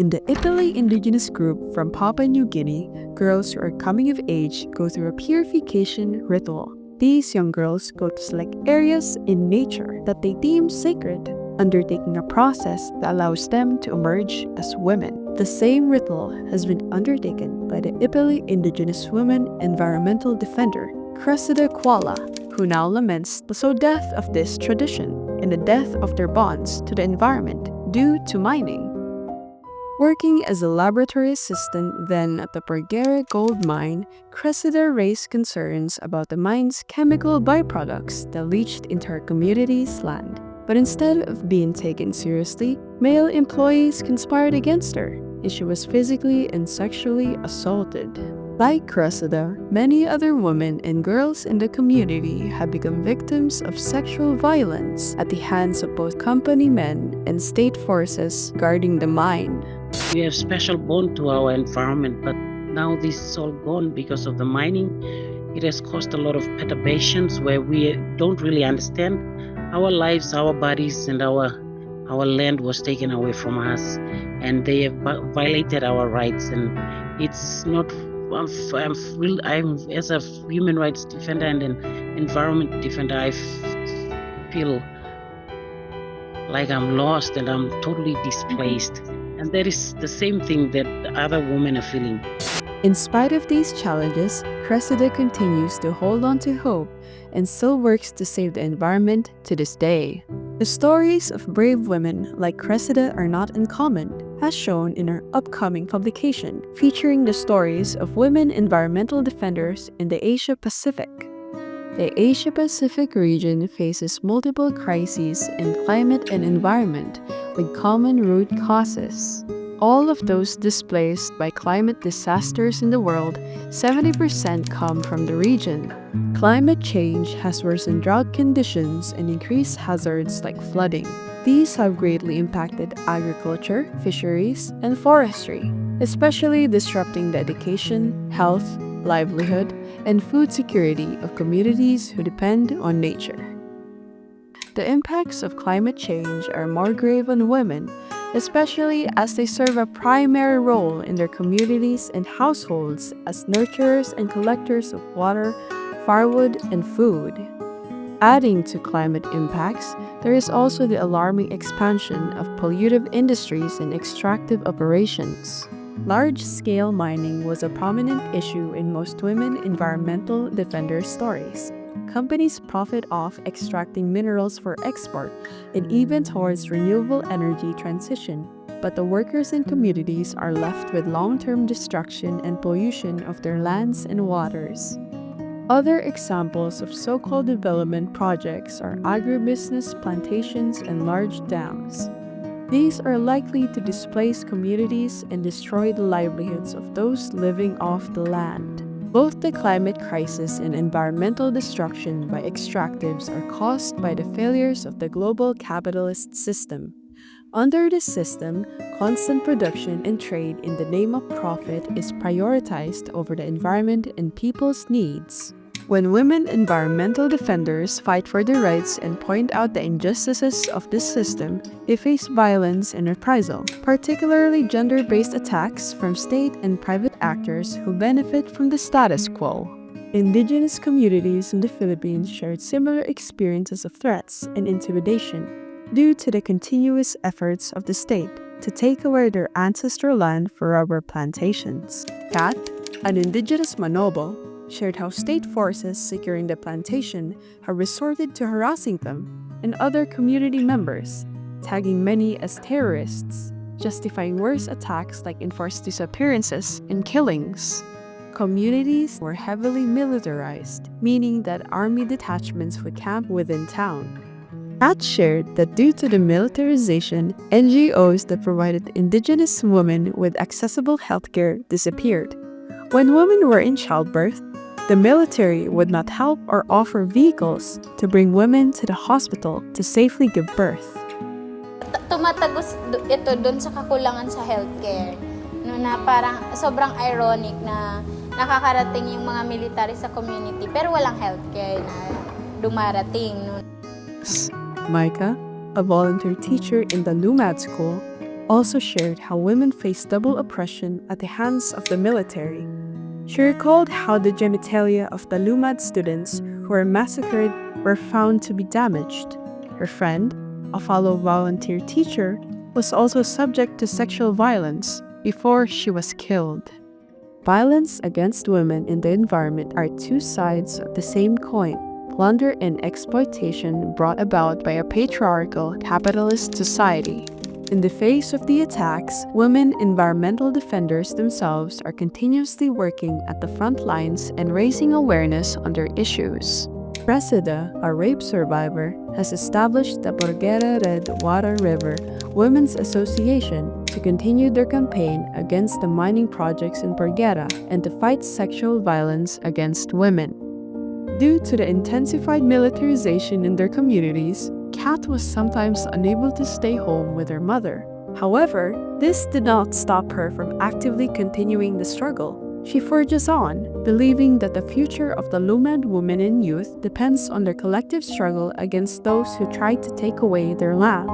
In the Ipili indigenous group from Papua New Guinea, girls who are coming of age go through a purification ritual. These young girls go to select areas in nature that they deem sacred, undertaking a process that allows them to emerge as women. The same ritual has been undertaken by the Ipili indigenous woman environmental defender, Cressida Kuala, who now laments the slow death of this tradition and the death of their bonds to the environment due to mining. Working as a laboratory assistant then at the Porgera gold mine, Cressida raised concerns about the mine's chemical byproducts that leached into her community's land. But instead of being taken seriously, male employees conspired against her, and she was physically and sexually assaulted. Like Cressida, many other women and girls in the community have become victims of sexual violence at the hands of both company men and state forces guarding the mine. We have special bond to our environment, but now this is all gone because of the mining. It has caused a lot of perturbations where we don't really understand our lives, our bodies, and our land was taken away from us, and they have violated our rights. And it's not. I'm as a human rights defender and an environment defender, I feel like I'm lost and I'm totally displaced. And that is the same thing that other women are feeling. In spite of these challenges, Cressida continues to hold on to hope and still works to save the environment to this day. The stories of brave women like Cressida are not uncommon, as shown in her upcoming publication, featuring the stories of women environmental defenders in the Asia-Pacific. The Asia-Pacific region faces multiple crises in climate and environment with common root causes. All of those displaced by climate disasters in the world, 70% come from the region. Climate change has worsened drought conditions and increased hazards like flooding. These have greatly impacted agriculture, fisheries, and forestry, especially disrupting the education, health, livelihood, and food security of communities who depend on nature. The impacts of climate change are more grave on women, especially as they serve a primary role in their communities and households as nurturers and collectors of water, firewood, and food. Adding to climate impacts, there is also the alarming expansion of pollutive industries and extractive operations. Large-scale mining was a prominent issue in most women environmental defender stories. Companies profit off extracting minerals for export and even towards renewable energy transition, but the workers and communities are left with long-term destruction and pollution of their lands and waters. Other examples of so-called development projects are agribusiness plantations and large dams. These are likely to displace communities and destroy the livelihoods of those living off the land. Both the climate crisis and environmental destruction by extractives are caused by the failures of the global capitalist system. Under this system, constant production and trade in the name of profit is prioritized over the environment and people's needs. When women environmental defenders fight for their rights and point out the injustices of this system, they face violence and reprisal, particularly gender-based attacks from state and private actors who benefit from the status quo. Indigenous communities in the Philippines shared similar experiences of threats and intimidation due to the continuous efforts of the state to take away their ancestral land for rubber plantations. Kat, an indigenous Manobo, shared how state forces securing the plantation have resorted to harassing them and other community members, tagging many as terrorists, justifying worse attacks like enforced disappearances and killings. Communities were heavily militarized, meaning that army detachments would camp within town. Kat shared that due to the militarization, NGOs that provided indigenous women with accessible healthcare disappeared. When women were in childbirth, the military would not help or offer vehicles to bring women to the hospital to safely give birth. Tumatagos ito doon sa kakulangan sa healthcare. No, na parang sobrang ironic na nakakarating yung mga military sa community pero walang healthcare na dumarating. No? Micah, a volunteer teacher in the Lumad School, also shared how women face double oppression at the hands of the military. She recalled how the genitalia of the LUMAD students who were massacred were found to be damaged. Her friend, a fellow volunteer teacher, was also subject to sexual violence before she was killed. Violence against women in the environment are two sides of the same coin: plunder and exploitation brought about by a patriarchal capitalist society. In the face of the attacks, women environmental defenders themselves are continuously working at the front lines and raising awareness on their issues. Cressida, a rape survivor, has established the WEHRD River Women's Association to continue their campaign against the mining projects in Porguera and to fight sexual violence against women. Due to the intensified militarization in their communities, Kat was sometimes unable to stay home with her mother. However, this did not stop her from actively continuing the struggle. She forges on, believing that the future of the LUMAD women and youth depends on their collective struggle against those who tried to take away their land.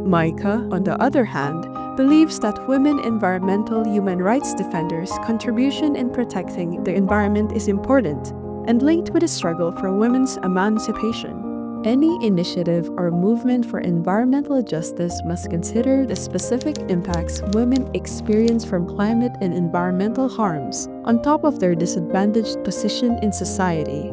Micah, on the other hand, believes that women environmental human rights defenders' contribution in protecting the environment is important and linked with the struggle for women's emancipation. Any initiative or movement for environmental justice must consider the specific impacts women experience from climate and environmental harms, on top of their disadvantaged position in society.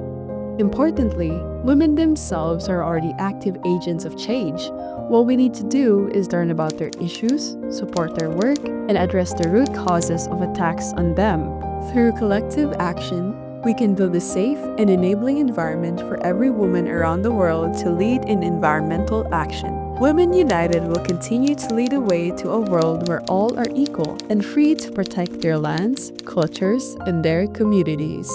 Importantly, women themselves are already active agents of change. What we need to do is learn about their issues, support their work, and address the root causes of attacks on them. Through collective action, we can build a safe and enabling environment for every woman around the world to lead in environmental action. Women United will continue to lead the way to a world where all are equal and free to protect their lands, cultures, and their communities.